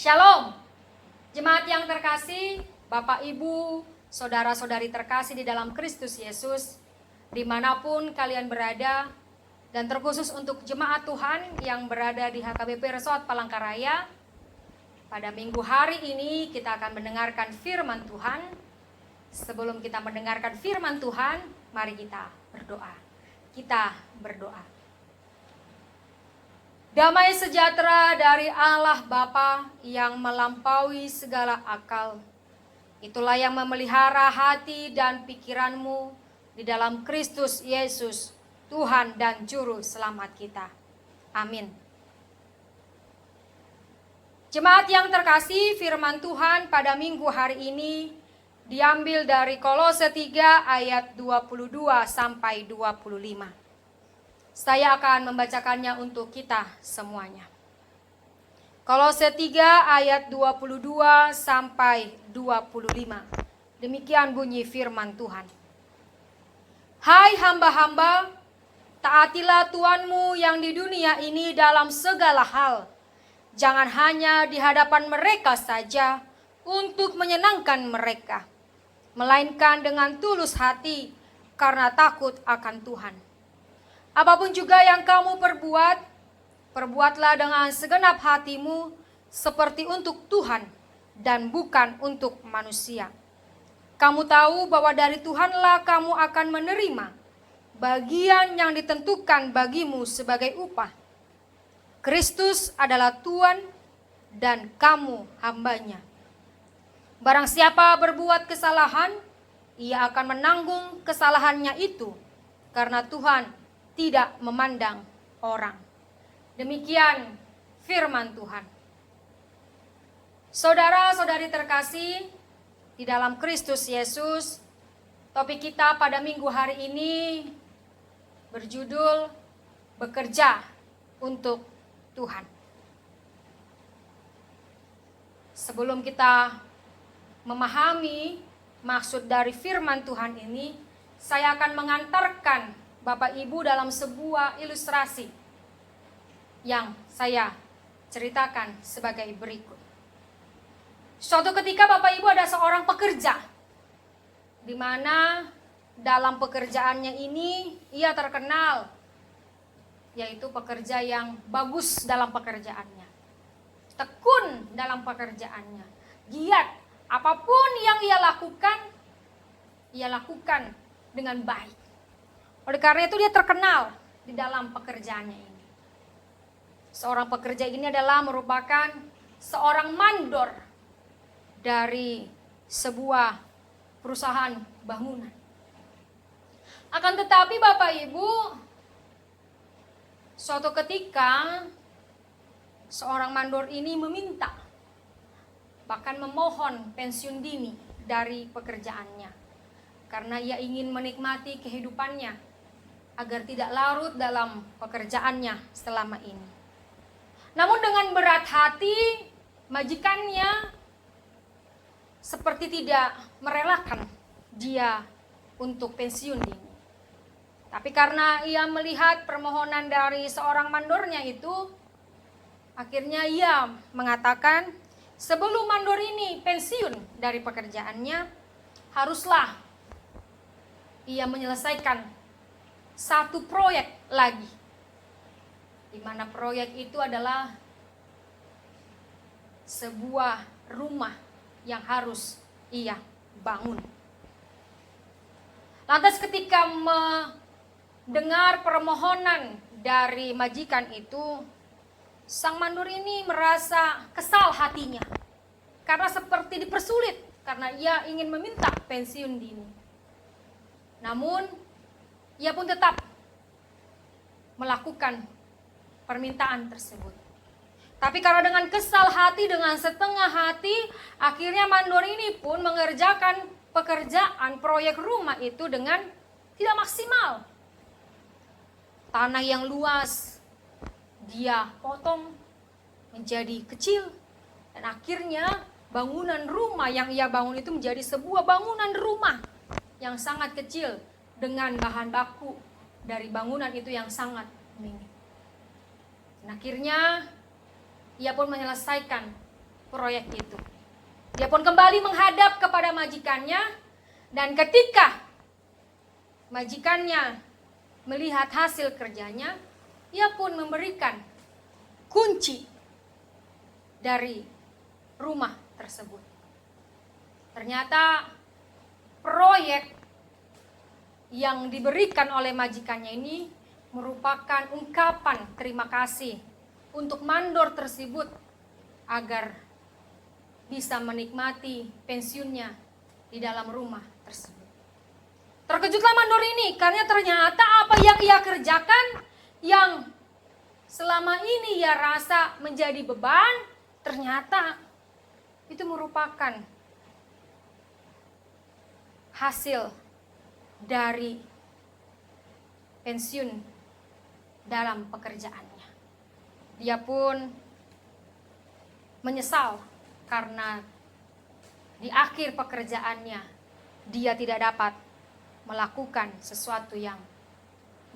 Shalom, jemaat yang terkasih, Bapak Ibu, saudara-saudari terkasih di dalam Kristus Yesus, dimanapun kalian berada, dan terkhusus untuk jemaat Tuhan yang berada di HKBP Resort Palangkaraya. Pada minggu hari ini kita akan mendengarkan firman Tuhan. Sebelum kita mendengarkan firman Tuhan, mari kita berdoa. Kita berdoa. Damai sejahtera dari Allah Bapa yang melampaui segala akal, itulah yang memelihara hati dan pikiranmu di dalam Kristus Yesus, Tuhan dan Juru Selamat kita. Amin. Jemaat yang terkasih, firman Tuhan pada minggu hari ini diambil dari Kolose 3 ayat 22 sampai 25. Saya akan membacakannya untuk kita semuanya. Kolose 3 ayat 22 sampai 25. Demikian bunyi firman Tuhan. Hai hamba-hamba, taatilah Tuhanmu yang di dunia ini dalam segala hal. Jangan hanya di hadapan mereka saja untuk menyenangkan mereka, melainkan dengan tulus hati karena takut akan Tuhan. Apapun juga yang kamu perbuat, perbuatlah dengan segenap hatimu seperti untuk Tuhan dan bukan untuk manusia. Kamu tahu bahwa dari Tuhanlah kamu akan menerima bagian yang ditentukan bagimu sebagai upah. Kristus adalah Tuhan dan kamu hambanya. Barang siapa berbuat kesalahan, ia akan menanggung kesalahannya itu karena Tuhan tidak memandang orang. Demikian firman Tuhan. Saudara-saudari terkasih di dalam Kristus Yesus, topik kita pada minggu hari ini berjudul bekerja untuk Tuhan. Sebelum kita memahami maksud dari firman Tuhan ini, saya akan mengantarkan Bapak Ibu dalam sebuah ilustrasi yang saya ceritakan sebagai berikut. Suatu ketika Bapak Ibu ada seorang pekerja, di mana dalam pekerjaannya ini ia terkenal, yaitu pekerja yang bagus dalam pekerjaannya, tekun dalam pekerjaannya, giat, apapun yang ia lakukan dengan baik. Oleh karena itu dia terkenal di dalam pekerjaannya ini. Seorang pekerja ini adalah merupakan seorang mandor dari sebuah perusahaan bangunan. Akan tetapi Bapak Ibu, suatu ketika seorang mandor ini meminta, bahkan memohon pensiun dini dari pekerjaannya. Karena ia ingin menikmati kehidupannya agar tidak larut dalam pekerjaannya selama ini. Namun dengan berat hati, majikannya seperti tidak merelakan dia untuk pensiun dini. Tapi karena ia melihat permohonan dari seorang mandornya itu, akhirnya ia mengatakan, sebelum mandor ini pensiun dari pekerjaannya, haruslah ia menyelesaikan satu proyek lagi, di mana proyek itu adalah sebuah rumah yang harus ia bangun. Lantas ketika mendengar permohonan dari majikan itu, sang mandor ini merasa kesal hatinya karena seperti dipersulit karena ia ingin meminta pensiun dini. Namun ia pun tetap melakukan permintaan tersebut. Tapi karena dengan kesal hati, dengan setengah hati, akhirnya mandor ini pun mengerjakan pekerjaan proyek rumah itu dengan tidak maksimal. Tanah yang luas dia potong menjadi kecil, dan akhirnya bangunan rumah yang ia bangun itu menjadi sebuah bangunan rumah yang sangat kecil dengan bahan baku dari bangunan itu yang sangat minim. Dan akhirnya ia pun menyelesaikan proyek itu. Dia pun kembali menghadap kepada majikannya, dan ketika majikannya melihat hasil kerjanya, ia pun memberikan kunci dari rumah tersebut. Ternyata proyek yang diberikan oleh majikannya ini merupakan ungkapan terima kasih untuk mandor tersebut agar bisa menikmati pensiunnya di dalam rumah tersebut. Terkejutlah mandor ini karena ternyata apa yang ia kerjakan yang selama ini ia rasa menjadi beban, ternyata itu merupakan hasil dari pensiun dalam pekerjaannya. Dia pun menyesal karena di akhir pekerjaannya dia tidak dapat melakukan sesuatu yang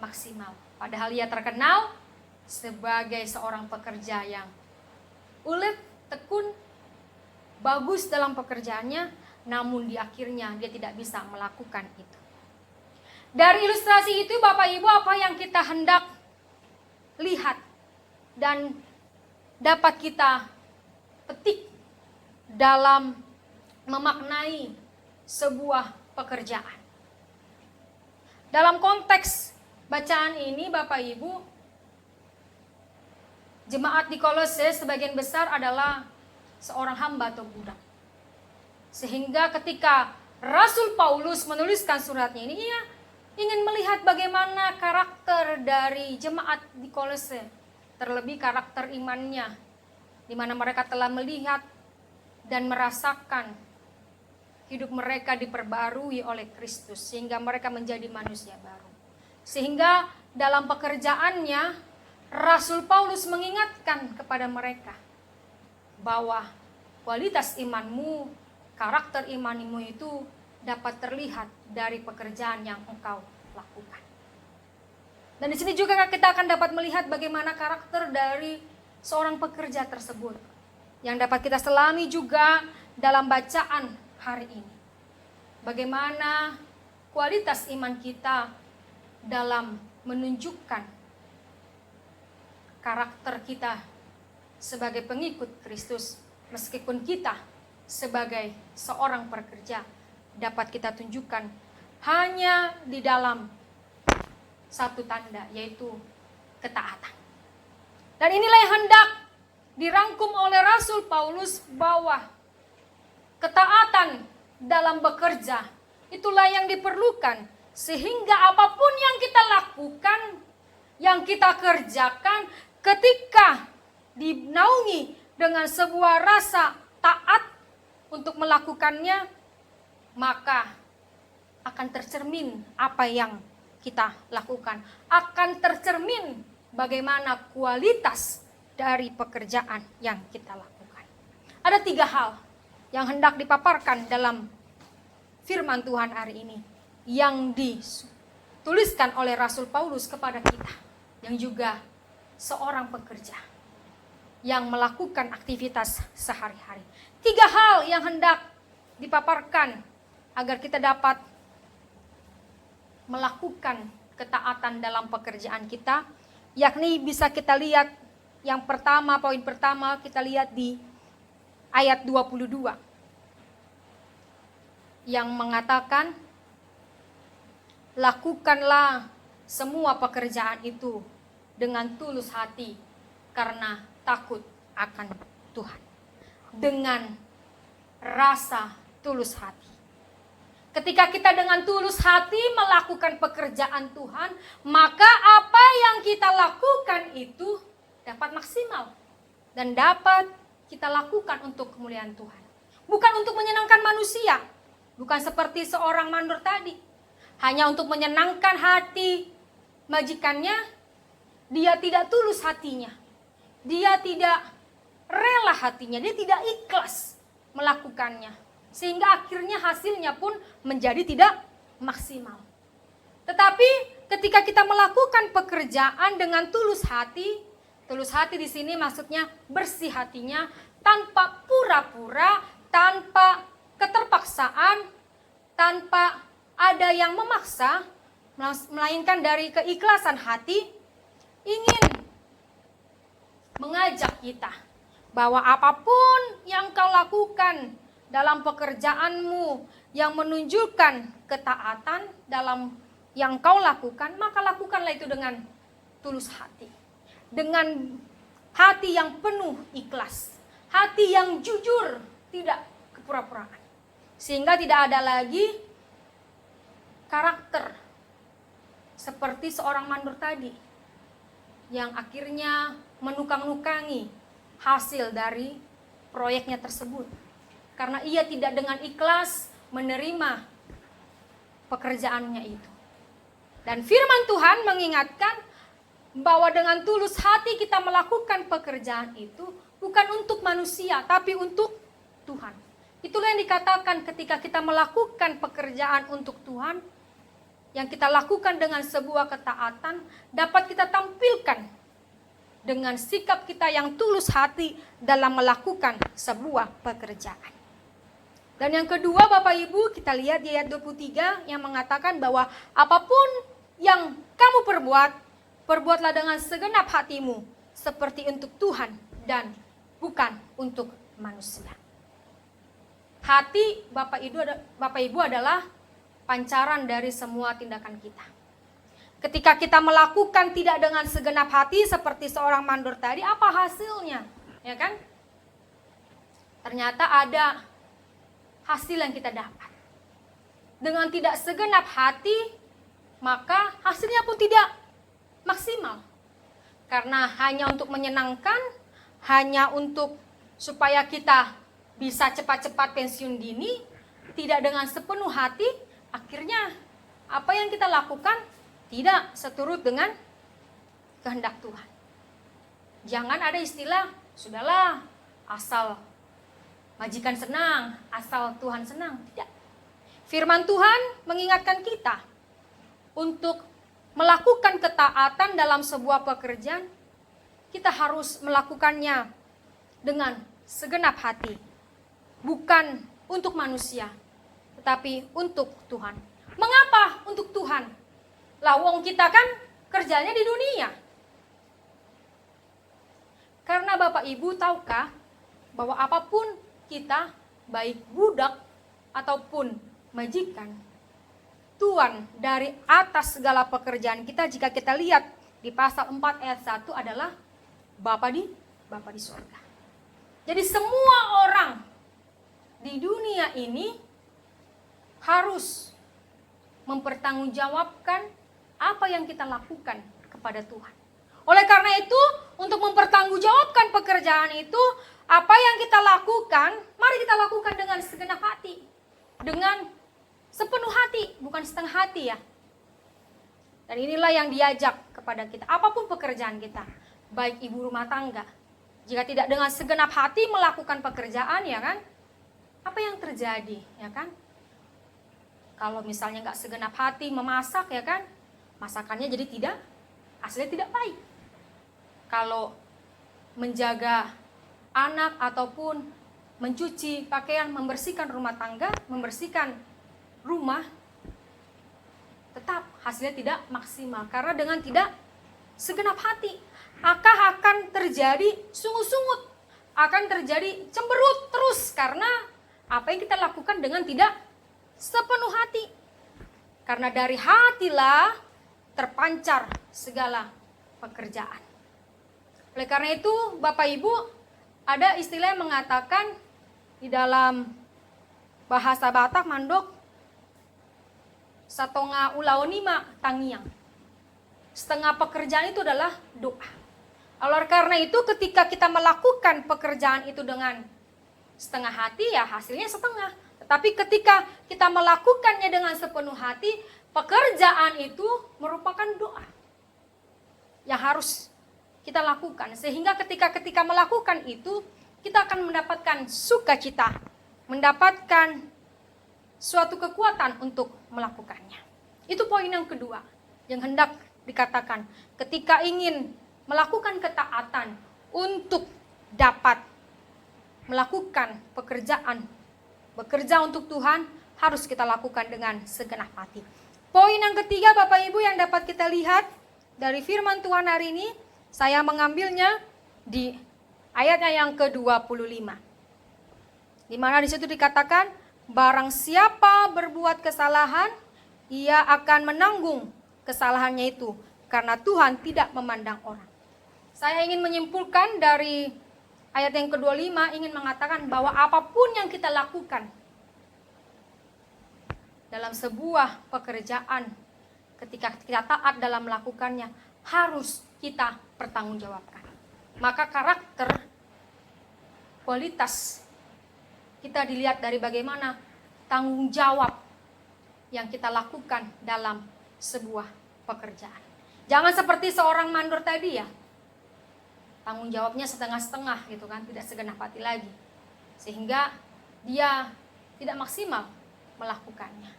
maksimal. Padahal ia terkenal sebagai seorang pekerja yang ulet, tekun, bagus dalam pekerjaannya, namun di akhirnya dia tidak bisa melakukan itu. Dari ilustrasi itu Bapak Ibu, apa yang kita hendak lihat dan dapat kita petik dalam memaknai sebuah pekerjaan. Dalam konteks bacaan ini Bapak Ibu, jemaat di Kolose sebagian besar adalah seorang hamba atau budak. Sehingga ketika Rasul Paulus menuliskan suratnya ini, ia ingin melihat bagaimana karakter dari jemaat di Kolose, terlebih karakter imannya, di mana mereka telah melihat dan merasakan hidup mereka diperbarui oleh Kristus sehingga mereka menjadi manusia baru. Sehingga dalam pekerjaannya Rasul Paulus mengingatkan kepada mereka bahwa kualitas imanmu, karakter imanmu itu dapat terlihat dari pekerjaan yang engkau lakukan. Dan di sini juga kita akan dapat melihat bagaimana karakter dari seorang pekerja tersebut yang dapat kita selami juga dalam bacaan hari ini. Bagaimana kualitas iman kita dalam menunjukkan karakter kita sebagai pengikut Kristus, meskipun kita sebagai seorang pekerja dapat kita tunjukkan hanya di dalam satu tanda, yaitu ketaatan. Dan inilah yang hendak dirangkum oleh Rasul Paulus, bahwa ketaatan dalam bekerja itulah yang diperlukan, sehingga apapun yang kita lakukan, yang kita kerjakan, ketika dinaungi dengan sebuah rasa taat untuk melakukannya, maka akan tercermin apa yang kita lakukan, akan tercermin bagaimana kualitas dari pekerjaan yang kita lakukan. Ada 3 hal yang hendak dipaparkan dalam firman Tuhan hari ini, yang dituliskan oleh Rasul Paulus kepada kita, yang juga seorang pekerja yang melakukan aktivitas sehari-hari. 3 hal yang hendak dipaparkan agar kita dapat melakukan ketaatan dalam pekerjaan kita, yakni bisa kita lihat yang pertama, poin pertama kita lihat di ayat 22 yang mengatakan, lakukanlah semua pekerjaan itu dengan tulus hati karena takut akan Tuhan. Dengan rasa tulus hati. Ketika kita dengan tulus hati melakukan pekerjaan Tuhan, maka apa yang kita lakukan itu dapat maksimal dan dapat kita lakukan untuk kemuliaan Tuhan. Bukan untuk menyenangkan manusia, bukan seperti seorang mandor tadi, hanya untuk menyenangkan hati majikannya. Dia tidak tulus hatinya, dia tidak rela hatinya, dia tidak ikhlas melakukannya. Sehingga akhirnya hasilnya pun menjadi tidak maksimal. Tetapi ketika kita melakukan pekerjaan dengan tulus hati di sini maksudnya bersih hatinya, tanpa pura-pura, tanpa keterpaksaan, tanpa ada yang memaksa, melainkan dari keikhlasan hati, ingin mengajak kita bahwa apapun yang kau lakukan dalam pekerjaanmu yang menunjukkan ketaatan dalam yang kau lakukan, maka lakukanlah itu dengan tulus hati, dengan hati yang penuh ikhlas, hati yang jujur, tidak kepura-puraan, sehingga tidak ada lagi karakter seperti seorang mandor tadi yang akhirnya menukang-nukangi hasil dari proyeknya tersebut karena ia tidak dengan ikhlas menerima pekerjaannya itu. Dan firman Tuhan mengingatkan bahwa dengan tulus hati kita melakukan pekerjaan itu bukan untuk manusia tapi untuk Tuhan. Itulah yang dikatakan ketika kita melakukan pekerjaan untuk Tuhan, yang kita lakukan dengan sebuah ketaatan, dapat kita tampilkan dengan sikap kita yang tulus hati dalam melakukan sebuah pekerjaan. Dan yang kedua Bapak Ibu, kita lihat di ayat 23 yang mengatakan bahwa apapun yang kamu perbuat, perbuatlah dengan segenap hatimu seperti untuk Tuhan dan bukan untuk manusia. Hati Bapak Ibu adalah pancaran dari semua tindakan kita. Ketika kita melakukan tidak dengan segenap hati seperti seorang mandor tadi, apa hasilnya? Ya kan? Ternyata ada hasil yang kita dapat. Dengan tidak segenap hati, maka hasilnya pun tidak maksimal. Karena hanya untuk menyenangkan, hanya untuk supaya kita bisa cepat-cepat pensiun dini, tidak dengan sepenuh hati, akhirnya apa yang kita lakukan tidak seturut dengan kehendak Tuhan. Jangan ada istilah, sudahlah, asal majikan senang, asal Tuhan senang. Tidak. Firman Tuhan mengingatkan kita untuk melakukan ketaatan dalam sebuah pekerjaan, kita harus melakukannya dengan segenap hati. Bukan untuk manusia, tetapi untuk Tuhan. Mengapa untuk Tuhan? Lawong kita kan kerjanya di dunia. Karena Bapak Ibu tahukah bahwa apapun kita, baik budak ataupun majikan, Tuhan dari atas segala pekerjaan kita, jika kita lihat di pasal 4 ayat 1 adalah Bapa di surga. Jadi semua orang di dunia ini harus mempertanggungjawabkan apa yang kita lakukan kepada Tuhan. Oleh karena itu, untuk mempertanggungjawabkan pekerjaan itu, apa yang kita lakukan, mari kita lakukan dengan segenap hati. Dengan sepenuh hati, bukan setengah hati ya. Dan inilah yang diajak kepada kita. Apapun pekerjaan kita, baik ibu rumah tangga, jika tidak dengan segenap hati melakukan pekerjaan, ya kan? Apa yang terjadi, ya kan? Kalau misalnya nggak segenap hati memasak, ya kan? Masakannya jadi hasilnya tidak baik. Kalau menjaga anak ataupun mencuci pakaian, membersihkan rumah tangga, membersihkan rumah, tetap hasilnya tidak maksimal. Karena dengan tidak segenap hati, akan terjadi sungut-sungut, akan terjadi cemberut terus. Karena apa yang kita lakukan dengan tidak sepenuh hati. Karena dari hatilah terpancar segala pekerjaan. Oleh karena itu, Bapak Ibu, ada istilah yang mengatakan di dalam bahasa Batak mandok, satonga ulaonima tangiang. Setengah pekerjaan itu adalah doa. Oleh karena itu, ketika kita melakukan pekerjaan itu dengan setengah hati, ya hasilnya setengah. Tetapi ketika kita melakukannya dengan sepenuh hati, pekerjaan itu merupakan doa yang harus kita lakukan. Sehingga ketika melakukan itu, kita akan mendapatkan sukacita, mendapatkan suatu kekuatan untuk melakukannya. Itu poin yang kedua yang hendak dikatakan. Ketika ingin melakukan ketaatan untuk dapat melakukan pekerjaan, bekerja untuk Tuhan, harus kita lakukan dengan segenap hati. Poin yang ketiga Bapak Ibu yang dapat kita lihat dari firman Tuhan hari ini, saya mengambilnya di ayatnya yang ke-25. Di mana di situ dikatakan, barang siapa berbuat kesalahan, ia akan menanggung kesalahannya itu, karena Tuhan tidak memandang orang. Saya ingin menyimpulkan dari ayat yang ke-25, ingin mengatakan bahwa apapun yang kita lakukan dalam sebuah pekerjaan, ketika kita taat dalam melakukannya, harus kita pertanggungjawabkan. Maka karakter, kualitas kita dilihat dari bagaimana tanggung jawab yang kita lakukan dalam sebuah pekerjaan. Jangan seperti seorang mandor tadi ya, tanggung jawabnya setengah-setengah gitu kan, tidak segenap hati lagi, sehingga dia tidak maksimal melakukannya.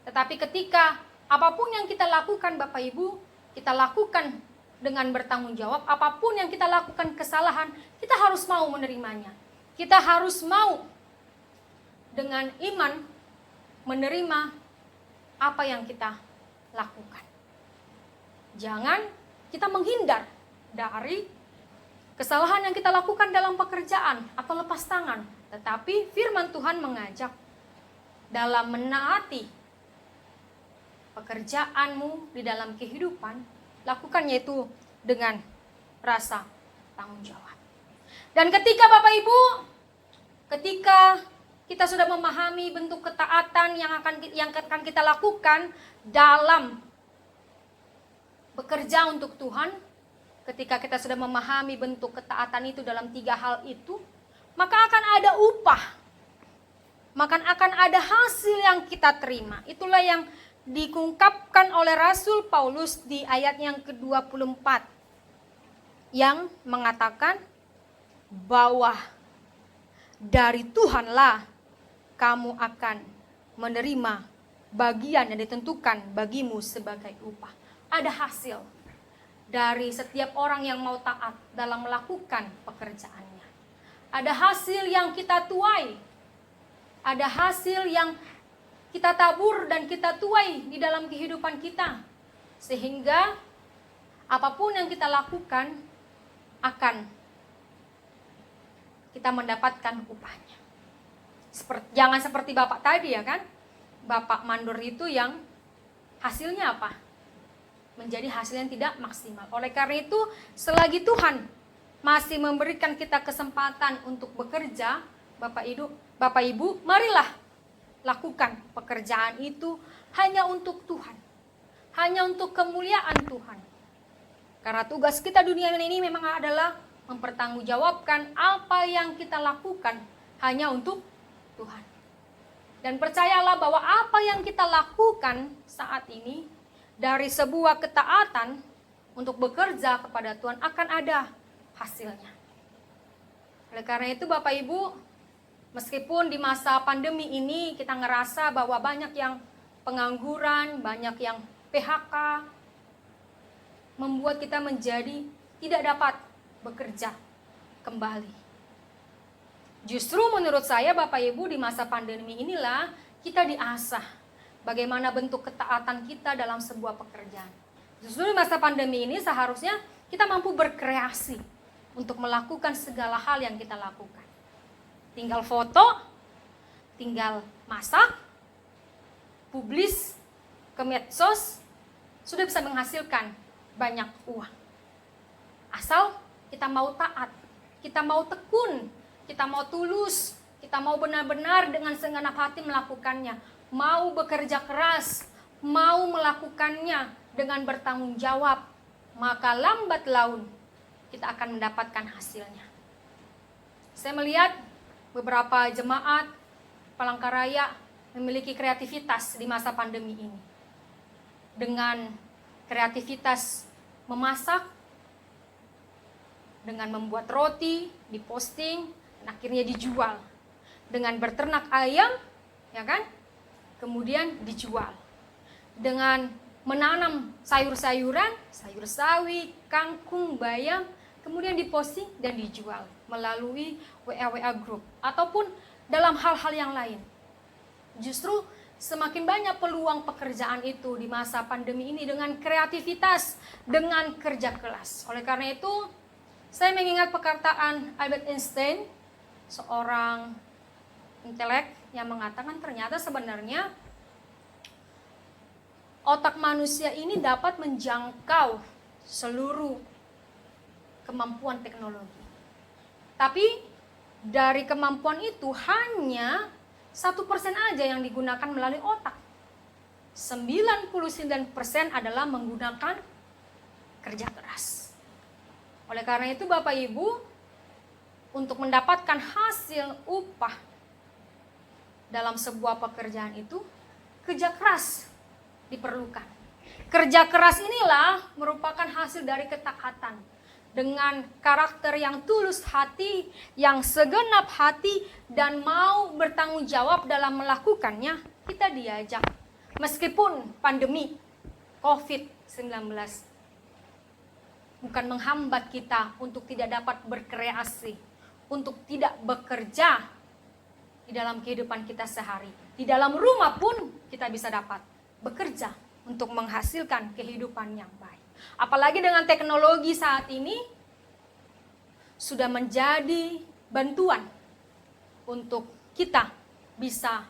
Tetapi ketika apapun yang kita lakukan Bapak Ibu, kita lakukan dengan bertanggung jawab. Apapun yang kita lakukan kesalahan, kita harus mau menerimanya. Kita harus mau dengan iman menerima apa yang kita lakukan. Jangan kita menghindar dari kesalahan yang kita lakukan dalam pekerjaan atau lepas tangan. Tetapi firman Tuhan mengajak dalam menaati pekerjaanmu di dalam kehidupan, lakukannya itu dengan rasa tanggung jawab. Dan ketika Bapak Ibu, ketika kita sudah memahami bentuk ketaatan yang akan kita lakukan dalam bekerja untuk Tuhan, ketika kita sudah memahami bentuk ketaatan itu dalam 3 hal itu, maka akan ada upah, maka akan ada hasil yang kita terima. Itulah yang diungkapkan oleh Rasul Paulus di ayat yang ke-24 yang mengatakan bahwa dari Tuhanlah kamu akan menerima bagian yang ditentukan bagimu sebagai upah. Ada hasil dari setiap orang yang mau taat dalam melakukan pekerjaannya. Ada hasil yang kita tuai, ada hasil yang kita tabur dan kita tuai di dalam kehidupan kita, sehingga apapun yang kita lakukan akan kita mendapatkan upahnya. Jangan seperti Bapak tadi ya kan, Bapak mandor itu yang hasilnya apa? Menjadi hasil yang tidak maksimal. Oleh karena itu, selagi Tuhan masih memberikan kita kesempatan untuk bekerja, Bapak Ibu, marilah lakukan pekerjaan itu hanya untuk Tuhan, hanya untuk kemuliaan Tuhan. Karena tugas kita dunia ini memang adalah mempertanggungjawabkan apa yang kita lakukan hanya untuk Tuhan. Dan percayalah bahwa apa yang kita lakukan saat ini dari sebuah ketaatan untuk bekerja kepada Tuhan akan ada hasilnya. Oleh karena itu Bapak Ibu, meskipun di masa pandemi ini kita ngerasa bahwa banyak yang pengangguran, banyak yang PHK, membuat kita menjadi tidak dapat bekerja kembali. Justru menurut saya Bapak Ibu, di masa pandemi inilah kita diasah bagaimana bentuk ketaatan kita dalam sebuah pekerjaan. Justru di masa pandemi ini seharusnya kita mampu berkreasi untuk melakukan segala hal yang kita lakukan. Tinggal foto, tinggal masak, publis ke medsos, sudah bisa menghasilkan banyak uang. Asal kita mau taat, kita mau tekun, kita mau tulus, kita mau benar-benar dengan segenap hati melakukannya, mau bekerja keras, mau melakukannya dengan bertanggung jawab, maka lambat laun kita akan mendapatkan hasilnya. Saya melihat beberapa jemaat Palangkaraya memiliki kreativitas di masa pandemi ini. Dengan kreativitas memasak, dengan membuat roti, diposting, dan akhirnya dijual. Dengan berternak ayam, ya kan? Kemudian dijual. Dengan menanam sayur-sayuran, sayur sawi, kangkung, bayam, kemudian diposting dan dijual. melalui WA group ataupun dalam hal-hal yang lain. Justru semakin banyak peluang pekerjaan itu di masa pandemi ini dengan kreativitas, dengan kerja keras. Oleh karena itu, saya mengingat perkataan Albert Einstein, seorang intelek yang mengatakan ternyata sebenarnya otak manusia ini dapat menjangkau seluruh kemampuan teknologi. Tapi dari kemampuan itu hanya 1% aja yang digunakan melalui otak. 99% adalah menggunakan kerja keras. Oleh karena itu Bapak Ibu, untuk mendapatkan hasil upah dalam sebuah pekerjaan itu, kerja keras diperlukan. Kerja keras inilah merupakan hasil dari ketaatan. Dengan karakter yang tulus hati, yang segenap hati, dan mau bertanggung jawab dalam melakukannya, kita diajak. Meskipun pandemi COVID-19 bukan menghambat kita untuk tidak dapat berkreasi, untuk tidak bekerja di dalam kehidupan kita sehari. Di dalam rumah pun kita bisa dapat bekerja untuk menghasilkan kehidupan yang baik. Apalagi dengan teknologi saat ini sudah menjadi bantuan untuk kita bisa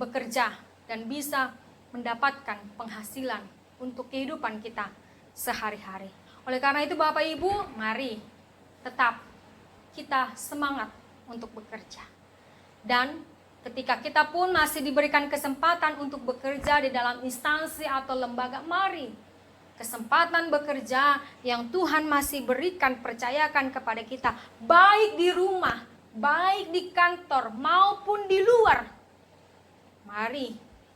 bekerja dan bisa mendapatkan penghasilan untuk kehidupan kita sehari-hari. Oleh karena itu Bapak Ibu, mari tetap kita semangat untuk bekerja. Dan ketika kita pun masih diberikan kesempatan untuk bekerja di dalam instansi atau lembaga, mari kesempatan bekerja yang Tuhan masih berikan, percayakan kepada kita, baik di rumah, baik di kantor maupun di luar. Mari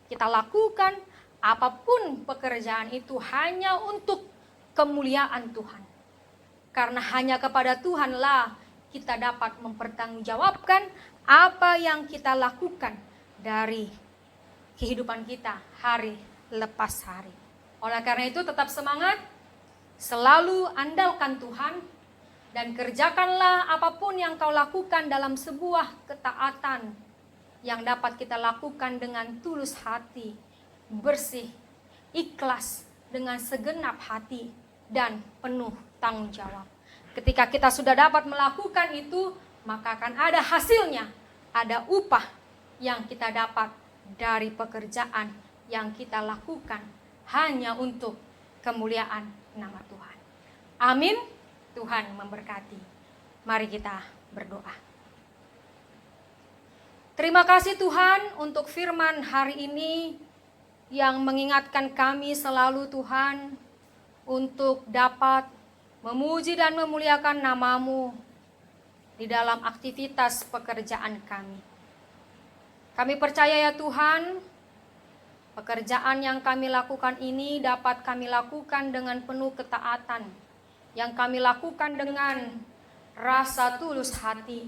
kita lakukan apapun pekerjaan itu hanya untuk kemuliaan Tuhan. Karena hanya kepada Tuhanlah kita dapat mempertanggungjawabkan apa yang kita lakukan dari kehidupan kita hari lepas hari. Oleh karena itu tetap semangat, selalu andalkan Tuhan, dan kerjakanlah apapun yang kau lakukan dalam sebuah ketaatan yang dapat kita lakukan dengan tulus hati, bersih, ikhlas, dengan segenap hati, dan penuh tanggung jawab. Ketika kita sudah dapat melakukan itu, maka akan ada hasilnya, ada upah yang kita dapat dari pekerjaan yang kita lakukan hanya untuk kemuliaan nama Tuhan. Amin. Tuhan memberkati. Mari kita berdoa. Terima kasih Tuhan untuk firman hari ini yang mengingatkan kami selalu Tuhan untuk dapat memuji dan memuliakan nama-Mu di dalam aktivitas pekerjaan kami. Kami percaya ya Tuhan, pekerjaan yang kami lakukan ini dapat kami lakukan dengan penuh ketaatan, yang kami lakukan dengan rasa tulus hati,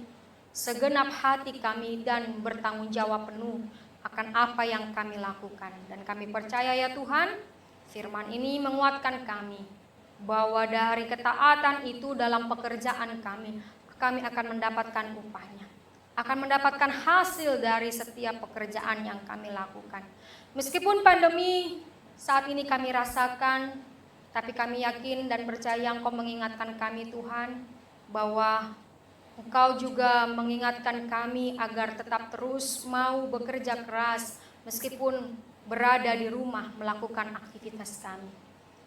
segenap hati kami, dan bertanggung jawab penuh akan apa yang kami lakukan. Dan kami percaya ya Tuhan, firman ini menguatkan kami, bahwa dari ketaatan itu dalam pekerjaan kami akan mendapatkan upahnya, akan mendapatkan hasil dari setiap pekerjaan yang kami lakukan. Meskipun pandemi saat ini kami rasakan, tapi kami yakin dan percaya Engkau mengingatkan kami Tuhan, bahwa Engkau juga mengingatkan kami agar tetap terus mau bekerja keras meskipun berada di rumah melakukan aktivitas kami.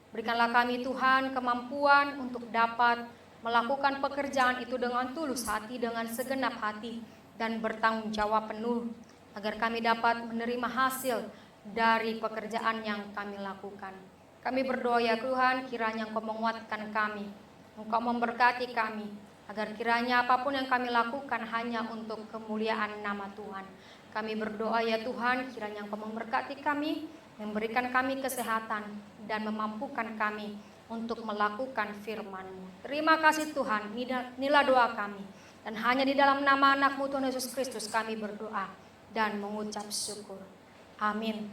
Berikanlah kami Tuhan kemampuan untuk dapat melakukan pekerjaan itu dengan tulus hati, dengan segenap hati, dan bertanggung jawab penuh, agar kami dapat menerima hasil dari pekerjaan yang kami lakukan. Kami berdoa ya Tuhan, kiranya Engkau menguatkan kami, Engkau memberkati kami, agar kiranya apapun yang kami lakukan hanya untuk kemuliaan nama Tuhan. Kami berdoa ya Tuhan, kiranya Engkau memberkati kami, memberikan kami kesehatan, dan memampukan kami untuk melakukan firman-Mu. Terima kasih Tuhan, inilah doa kami. Dan hanya di dalam nama anak-Mu Tuhan Yesus Kristus kami berdoa dan mengucap syukur. Amin.